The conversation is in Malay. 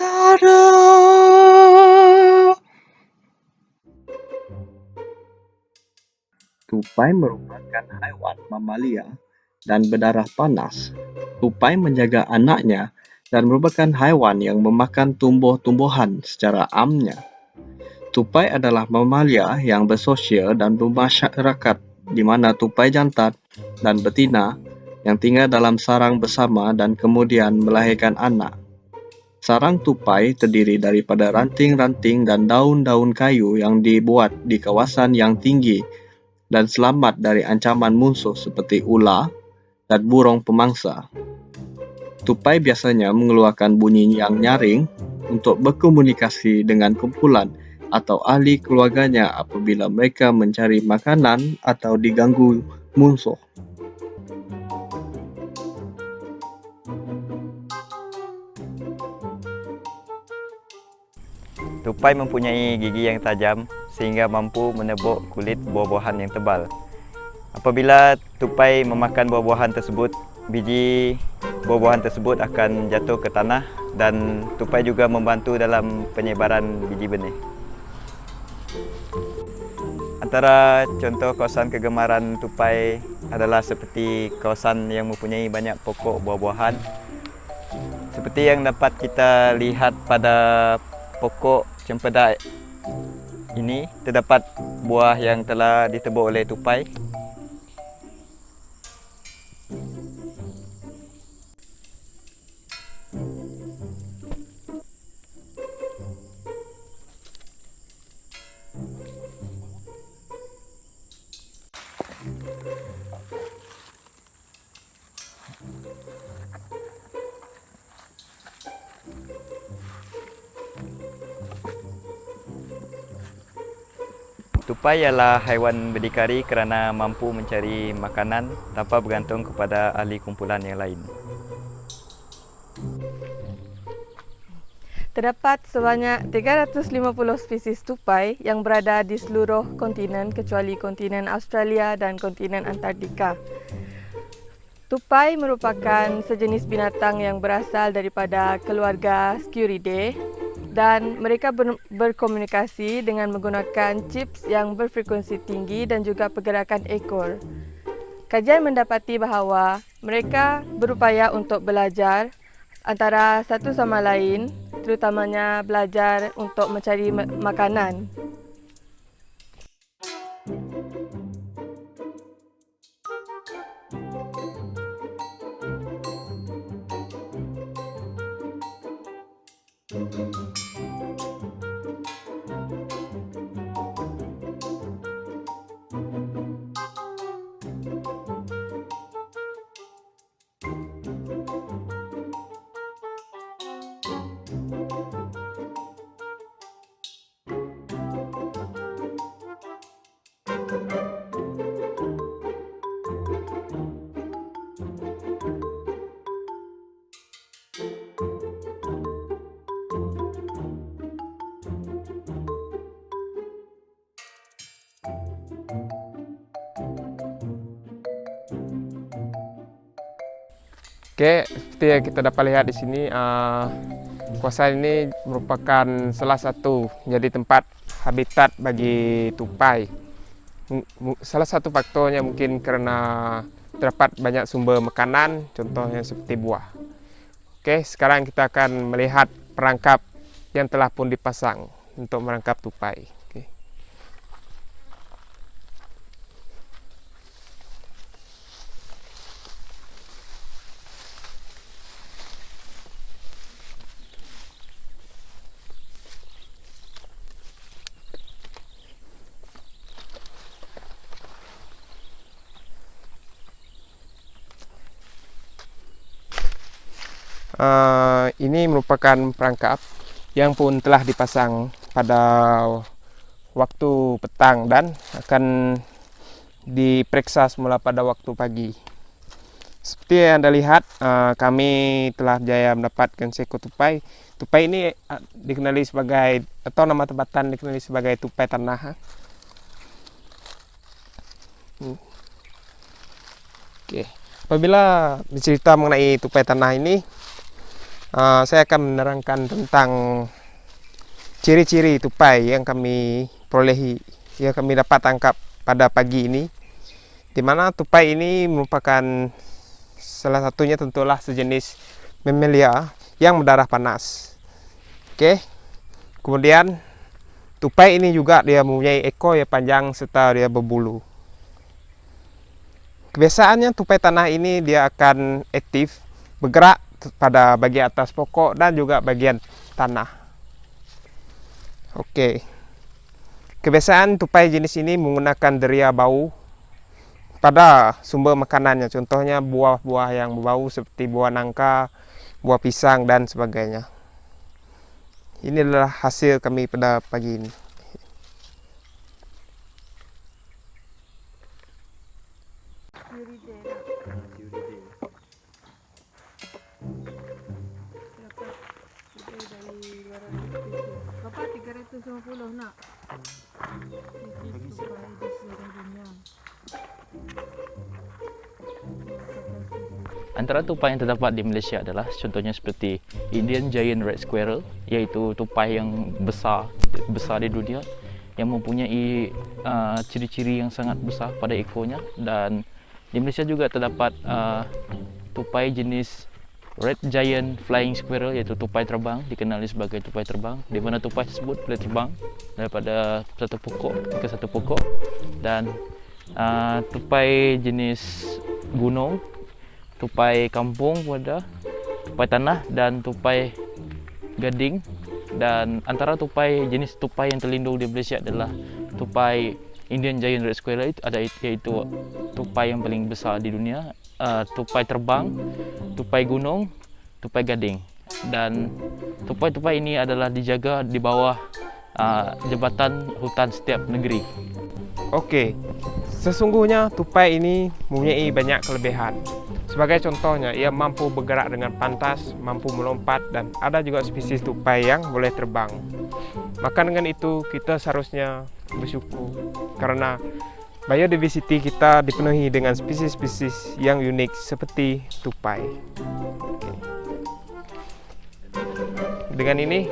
Aksara. Tupai merupakan haiwan mamalia dan berdarah panas. Tupai menjaga anaknya dan merupakan haiwan yang memakan tumbuh-tumbuhan secara amnya. Tupai adalah mamalia yang bersosial dan bermasyarakat, di mana tupai jantan dan betina yang tinggal dalam sarang bersama dan kemudian melahirkan anak. Sarang tupai terdiri daripada ranting-ranting dan daun-daun kayu yang dibuat di kawasan yang tinggi dan selamat dari ancaman musuh seperti ular dan burung pemangsa. Tupai biasanya mengeluarkan bunyi yang nyaring untuk berkomunikasi dengan kumpulan atau ahli keluarganya apabila mereka mencari makanan atau diganggu musuh. Tupai mempunyai gigi yang tajam sehingga mampu menebuk kulit buah-buahan yang tebal. Apabila tupai memakan buah-buahan tersebut, biji buah-buahan tersebut akan jatuh ke tanah dan tupai juga membantu dalam penyebaran biji benih. Antara contoh kawasan kegemaran tupai adalah seperti kawasan yang mempunyai banyak pokok buah-buahan. Seperti yang dapat kita lihat pada pokok cempedak ini, terdapat buah yang telah ditebuk oleh tupai. Tupai ialah haiwan berdikari kerana mampu mencari makanan tanpa bergantung kepada ahli kumpulan yang lain. Terdapat sebanyak 350 spesies tupai yang berada di seluruh kontinen kecuali kontinen Australia dan kontinen Antartika. Tupai merupakan sejenis binatang yang berasal daripada keluarga Sciuridae dan mereka berkomunikasi dengan menggunakan chips yang berfrekuensi tinggi dan juga pergerakan ekor. Kajian mendapati bahawa mereka berupaya untuk belajar antara satu sama lain, terutamanya belajar untuk mencari makanan. Oke, seperti yang kita dapat lihat di sini, kawasan ini merupakan salah satu menjadi tempat habitat bagi tupai. Salah satu faktornya mungkin karena terdapat banyak sumber makanan, contohnya seperti buah. Oke, sekarang kita akan melihat perangkap yang telah pun dipasang untuk menangkap tupai. Oke. Ini merupakan perangkap yang pun telah dipasang pada waktu petang dan akan diperiksa semula pada waktu pagi. Seperti yang Anda lihat, kami telah berjaya mendapatkan seekor tupai. Tupai ini dikenali sebagai, atau nama tempatan dikenali sebagai tupai tanah. Oke. Apabila bercerita mengenai tupai tanah ini, Saya akan menerangkan tentang ciri-ciri tupai yang kami perolehi, yang kami dapat tangkap pada pagi ini, di mana tupai ini merupakan salah satunya tentulah sejenis mamalia yang berdarah panas. Oke. Kemudian tupai ini juga dia mempunyai ekor yang panjang serta dia berbulu. Kebiasaannya tupai tanah ini dia akan aktif bergerak pada bagian atas pokok dan juga bagian tanah. Oke. Kebiasaan tupai jenis ini menggunakan deria bau pada sumber makanannya, contohnya buah-buah yang berbau seperti buah nangka, buah pisang dan sebagainya. Ini adalah hasil kami pada pagi ini. Bapak 350 nak. Antara tupai yang terdapat di Malaysia adalah contohnya seperti Indian Giant Red Squirrel, iaitu tupai yang besar di dunia yang mempunyai ciri-ciri yang sangat besar pada ekornya. Dan di Malaysia juga terdapat tupai jenis Red Giant Flying Squirrel, iaitu tupai terbang, dikenali sebagai tupai terbang, di mana tupai tersebut boleh terbang daripada satu pokok ke satu pokok. Dan tupai jenis gunung, tupai kampung pun ada, tupai tanah dan tupai gading. Dan antara tupai jenis tupai yang terlindung di Malaysia adalah tupai Indian Giant Red Squirrel, iaitu tupai yang paling besar di dunia, tupai terbang, tupai gunung, tupai gading. Dan tupai-tupai ini adalah dijaga di bawah jabatan hutan setiap negeri. Oke, sesungguhnya tupai ini mempunyai banyak kelebihan. Sebagai contohnya, ia mampu bergerak dengan pantas, mampu melompat, dan ada juga spesies tupai yang boleh terbang. Maka dengan itu, kita seharusnya bersyukur karena biodiversity kita dipenuhi dengan spesies-spesies yang unik seperti tupai. Oke. Dengan ini,